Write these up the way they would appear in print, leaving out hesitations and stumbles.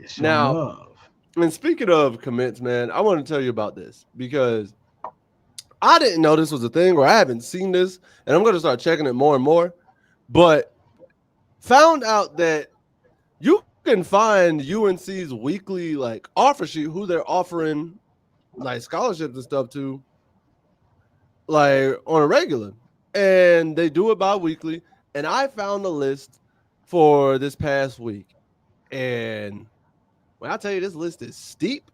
Show Now, love. and speaking of commits, man, I want to tell you about this because I didn't know this was a thing, or I haven't seen this, and I'm going to start checking it more and more. But found out that you can find UNC's weekly like offer sheet, who they're offering like scholarships and stuff to, like on a regular, and they do it bi-weekly. And I found the list for this past week, and when I tell you this list is steep,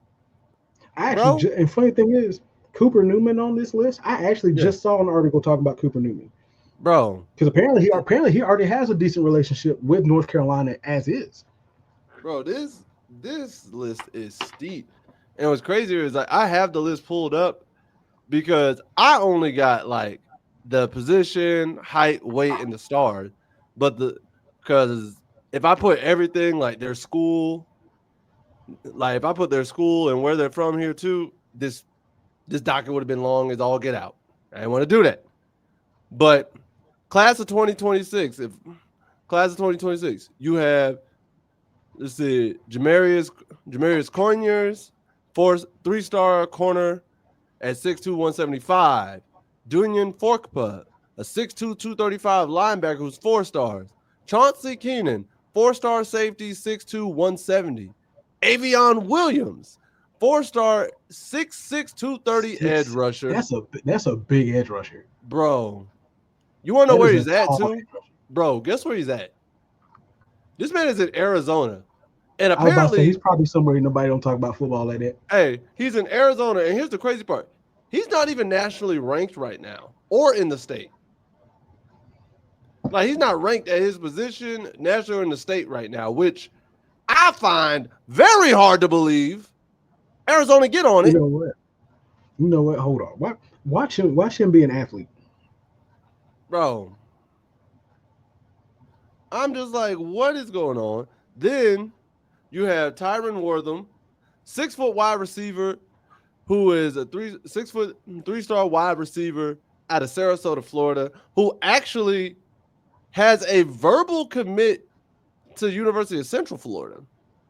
I actually, bro. and funny thing is, Cooper Newman on this list. I actually Yeah, just saw an article talking about Cooper Newman bro. because apparently he already has a decent relationship with North Carolina as is. Bro, this list is steep. And what's crazier is like I have the list pulled up because I only got like the position, height, weight, and the stars. But the because if I put everything like their school, like if I put their school and where they're from here too, this docket would have been long as all get out. I didn't want to do that. But class of 2026, if class of 2026, you have let's see, Jamarius Conyers, 3-star corner at 6'2", 175. Dunion Forkpa, a 6'2", 235 linebacker who's 4 stars. Chauncey Keenan, 4-star safety, 6'2", 170. Avion Williams, 4-star, 6'6", 230 edge Six. rusher. That's a big edge rusher. Bro, you want to know That where is a he's at tall too? edge rusher. Bro, guess where he's at? This man is in Arizona. And I was about to say he's apparently, probably somewhere nobody don't talk about football like that. hey, he's in Arizona. And here's the crazy part. He's not even nationally ranked right now or in the state. Like, he's not ranked at his position, national or in the state right now, which I find very hard to believe. Arizona, get on You it. know what? You know what? Hold on. Watch him be an athlete. Bro, I'm just like, what is going on? Then you have Tyron Wortham, 6-foot wide receiver, who is a 6-foot 3-star wide receiver out of Sarasota, Florida, who actually has a verbal commit to University of Central Florida,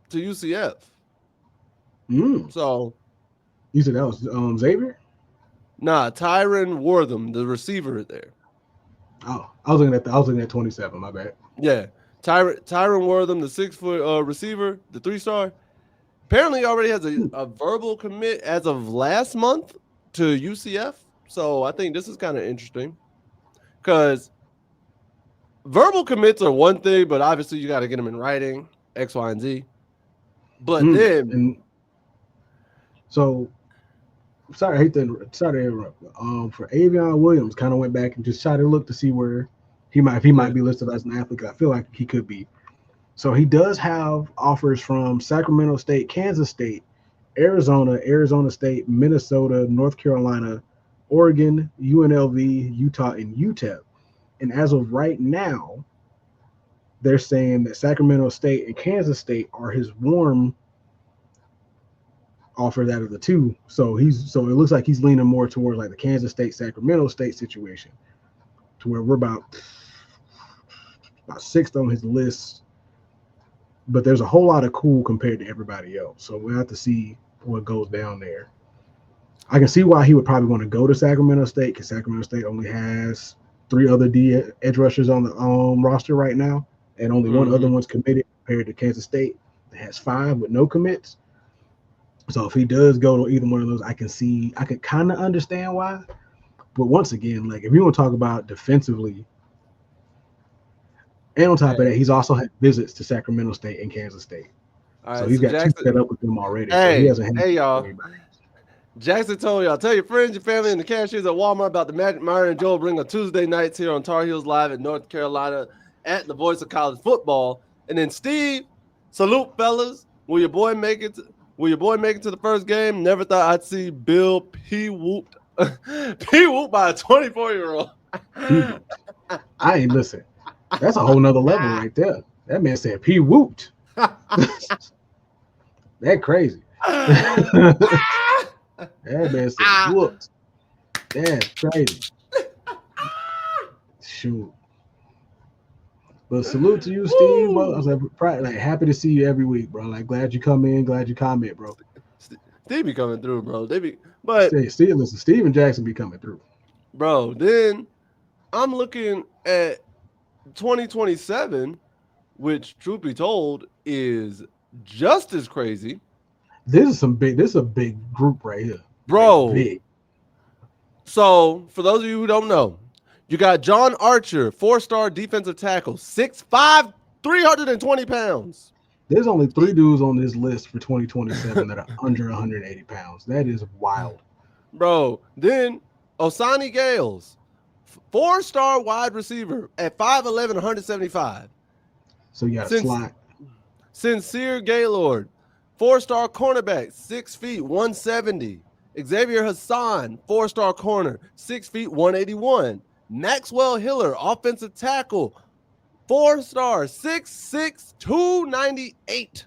to UCF. Mm. So, You said that was Xavier? nah, Tyron Wortham, the receiver there. Oh, I was looking at 27. My bad. Yeah. Tyron Wortham, the 6-foot receiver, the 3-star, apparently already has Hmm. a verbal commit as of last month to UCF. So I think this is kind of interesting because verbal commits are one thing, but obviously you got to get them in writing, X, Y, and Z. But Mm. then, And so sorry to interrupt. For Avion Williams, kind of went back and just tried to look to see where he might yeah, be listed as an athlete. 'Cause I feel like he could be. So he does have offers from Sacramento State, Kansas State, Arizona, Arizona State, Minnesota, North Carolina, Oregon, UNLV, Utah, and UTEP. And as of right now, they're saying that Sacramento State and Kansas State are his warm offers out of the two. So it looks like he's leaning more towards like the Kansas State Sacramento State situation, to where we're about sixth on his list. But there's a whole lot of cool compared to everybody else. So we'll have to see what goes down there. I can see why he would probably want to go to Sacramento State because Sacramento State only has three other edge rushers on the roster right now, and only one other mm-hmm. one's committed compared to Kansas State that has five with no commits. So if he does go to either one of those, I could kind of understand why. But once again, like if you want to talk about defensively, and on top of that, Hey, he's also had visits to Sacramento State and Kansas State. all So right. he's So got two Jackson, set up with them already. So he hey, hasn't had hey, y'all. anybody. Jackson told y'all, tell your friends, your family, and the cashiers at Walmart about the Magic Myron and Joe bring on Tuesday nights here on Tar Heels Live in North Carolina at the Voice of College Football. And then Steve, salute fellas. Will your boy make it? Will your boy make it to the first game? Never thought I'd see Bill P whooped, P whooped by a 24-year-old. He whooped. I ain't listen. That's a whole nother level right there. That man said he whooped. That crazy. That man said whooped. That's crazy. Shoot. But salute to you, Steve. Bro. I was like happy to see you every week, bro. Like glad you come in, glad you comment, bro. Steve be coming through, bro. But Listen, Steven Jackson be coming through. bro, then I'm looking at 2027, which truth be told is just as crazy. This is a big group right here. Like Bro. big. So for those of you who don't know, you got John Archer, 4-star defensive tackle, 6'5", 320 pounds. There's only 3 dudes on this list for 2027 that are under 180 pounds. That is wild. Bro, then Osani Gales, 4-star wide receiver at 5'11", 175. So you got a slot. Sincere Gaylord, 4-star cornerback, 6 feet, 170. Xavier Hassan, 4-star corner, 6 feet, 181. Maxwell Hiller, offensive tackle, 4-star, 6'6", 298.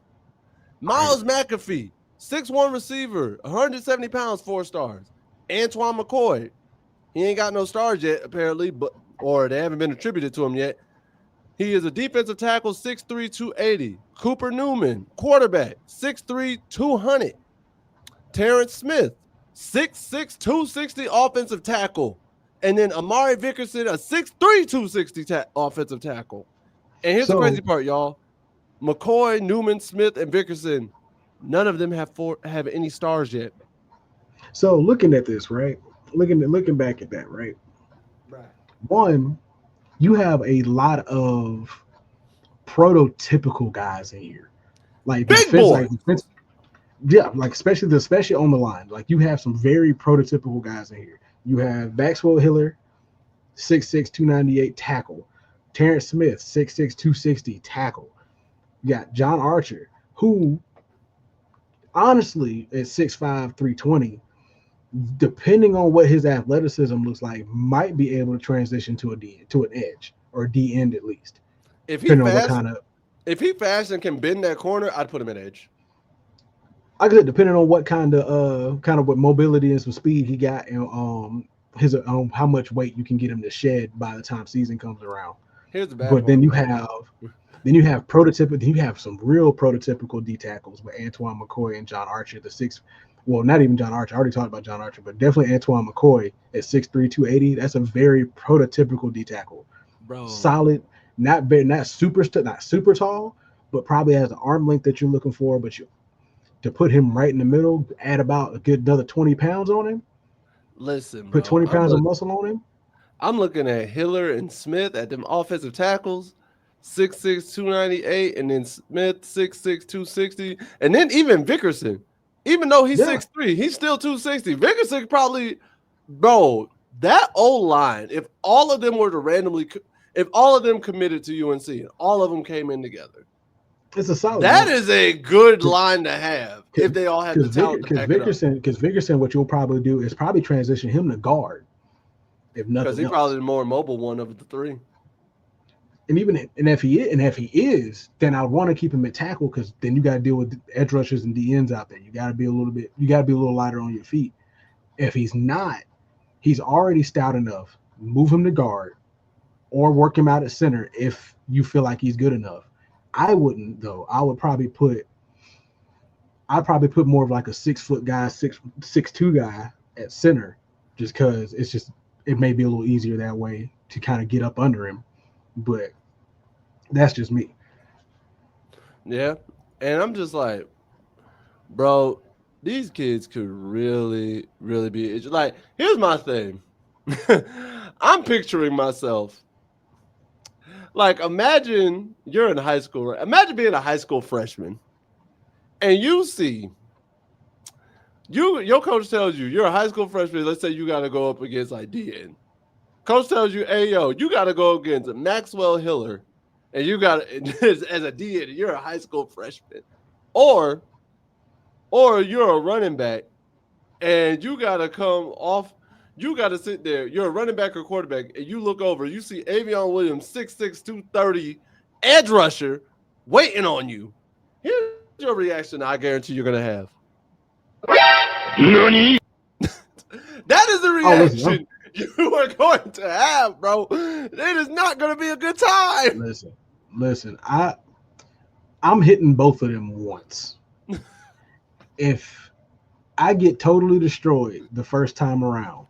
Miles McAfee, 6'1" receiver, 170 pounds, 4 stars. Antoine McCoy, he ain't got no stars yet, apparently, or they haven't been attributed to him yet. He is a defensive tackle, 6'3", 280. Cooper Newman, quarterback, 6'3", 200. Terrence Smith, 6'6", 260 offensive tackle. And then Amari Vickerson, a 6'3", 260 offensive tackle. And here's the crazy part, y'all. McCoy, Newman, Smith, and Vickerson, none of them have any stars yet. So looking at this, right? Looking back at that, right? Right. One, you have a lot of prototypical guys in here. Like big boys. Like especially on the line. Like you have some very prototypical guys in here. You have Maxwell Hiller, 6'6", 298 tackle. Terrence Smith, 6'6", 260 tackle. You got John Archer, who honestly at 6'5", 320, depending on what his athleticism looks like, might be able to transition to an edge or D end at least. If he fast and can bend that corner, I'd put him at edge. I guess depending on what kind of what mobility and some speed he got, and his how much weight you can get him to shed by the time season comes around. Here's the bad part. Then you have prototypical. You have some real prototypical D tackles with Antoine McCoy and John Archer, well, not even John Archer. I already talked about John Archer, but definitely Antoine McCoy at 6'3", 280. That's a very prototypical D tackle. Bro. Solid, not super tall, but probably has an arm length that you're looking for. But to put him right in the middle, add about a good another 20 pounds on him. Listen, put 20 pounds of muscle on him. I'm looking at Hiller and Smith at them offensive tackles, 6'6", 298, and then Smith 6'6", 260, and then even Vickerson. Even though he's 6'3", he's still 260. Vickerson probably, bro, that old line, if all of them were to if all of them committed to UNC and all of them came in together, it's a solid That line. Is a good line to have if they all had the talent to back Vickerson, because Vickerson, what you'll probably do is probably transition him to guard, if nothing else. Because he's probably the more mobile one of the three. And if he is, then I would want to keep him at tackle, because then you got to deal with edge rushers and D ends out there. You got to be a little lighter on your feet. If he's not, he's already stout enough. Move him to guard, or work him out at center if you feel like he's good enough. I wouldn't though. I'd probably put more of like a 6 foot guy, 6'2" guy at center, just because it may be a little easier that way to kind of get up under him. But that's just me. Yeah. And I'm just like, bro, these kids could really, really be like, here's my thing. I'm picturing myself. Like, imagine you're in high school, right? Imagine being a high school freshman and you see your coach tells you you're a high school freshman. Let's say you got to go up against like DN. Coach tells you, hey, yo, you got to go against Maxwell Hiller, and you got to, as a DN, you're a high school freshman. Or you're a running back, and you got to come off, you got to sit there. You're a running back or quarterback, and you look over, you see Avion Williams, 6'6", 230, edge rusher, waiting on you. Here's your reaction I guarantee you're going to have. Nani? That is the reaction you are going to have, bro. It is not going to be a good time. Listen, Listen, I'm hitting both of them once. If I get totally destroyed the first time around,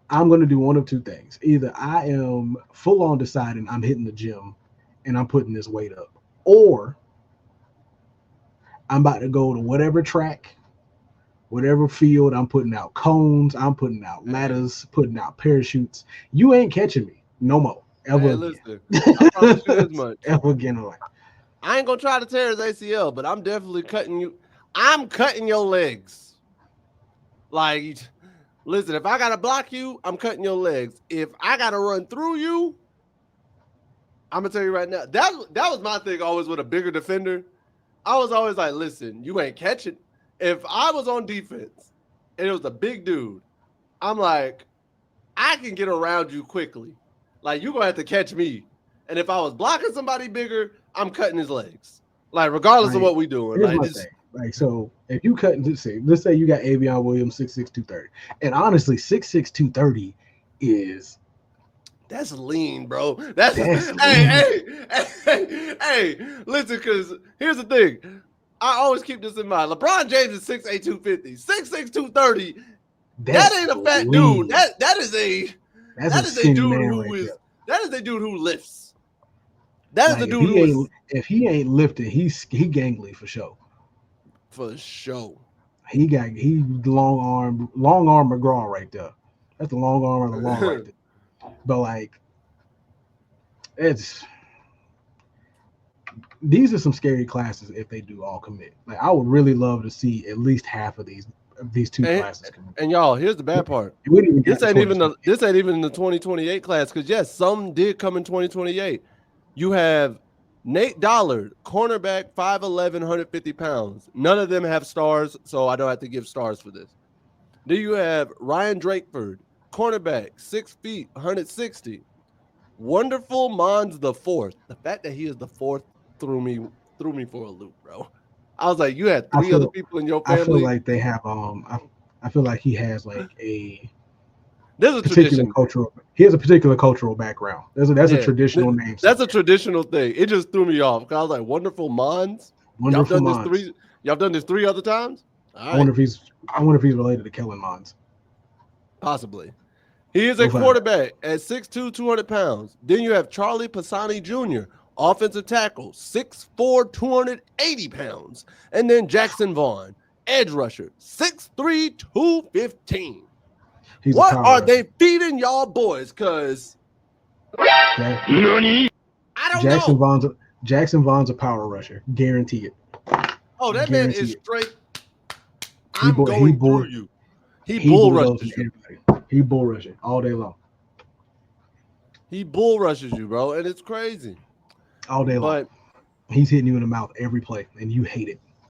I'm going to do one of two things. Either I am full on deciding I'm hitting the gym and I'm putting this weight up, or I'm about to go to whatever track, whatever field. I'm putting out cones, I'm putting out ladders, putting out parachutes. You ain't catching me no more ever Hey, again. listen, I promise you this much. Ever again in life. I ain't gonna try to tear his ACL, but I'm definitely cutting you. I'm cutting your legs. Like, listen, if I gotta block you, I'm cutting your legs. If I gotta run through you, I'm gonna tell you right now. That was my thing always with a bigger defender. I was always like, listen, you ain't catching. If I was on defense and it was a big dude, I'm like, I can get around you quickly. Like, you're gonna have to catch me. And if I was blocking somebody bigger, I'm cutting his legs. Like, regardless of Like, what we doing. here's Like, my this, thing. Like, so if you cut, let's say you got Avion Williams 6'6", 230, and honestly, 6'6", 230 is that's lean, bro. That's that's hey, listen, because here's the thing. I always keep this in mind. LeBron James is 6'8", 250. 6'6", 230. That ain't a fat lean. dude. That is a skinny dude man who right is there. that is a dude who lifts. That is Like the dude who is if he ain't lifted, he gangly for sure. for sure. He long arm McGraw right there. That's the long arm of the long right there. But like, it's these are some scary classes if they do all commit. Like, I would really love to see at least half of these two classes commit. And y'all, here's the bad part. We didn't even This get ain't even the 2028. this ain't even the 2028 class, because yes, some did come in 2028. You have Nate Dollard, cornerback, 5'11", 150 pounds. None of them have stars, so I don't have to give stars for this. Then you have Ryan Drakeford, cornerback, 6 feet, 160. Wonderful Mons the fourth. The fact that he is the fourth threw me for a loop, bro. I was like, you had I three other feel people in your I feel family. like they have I feel like he has like a There's a particular tradition. cultural he has a particular cultural background. That's a traditional name. That's a traditional thing. It just threw me off. I was like, Wonderful Mons. Wonderful Mons. Y'all done this 3 other times? All I right. wonder if he's related to Kellen Mons. Possibly. He is a We'll find out. quarterback at 6'2", 200 pounds. Then you have Charlie Pisani Jr., offensive tackle, 6'4", 280 pounds. And then Jackson Vaughn, edge rusher, 6'3", 215. He's a What power are rusher. they feeding y'all boys? Because Okay? I don't know. Jackson Vaughn's a power rusher. Guarantee it. Oh, that man is straight. He I'm going through you. He bull rushes you. Everybody. He bull rushing all day long. He bull rushes you, bro, and it's crazy. All day long. But he's hitting you in the mouth every play, and you hate it.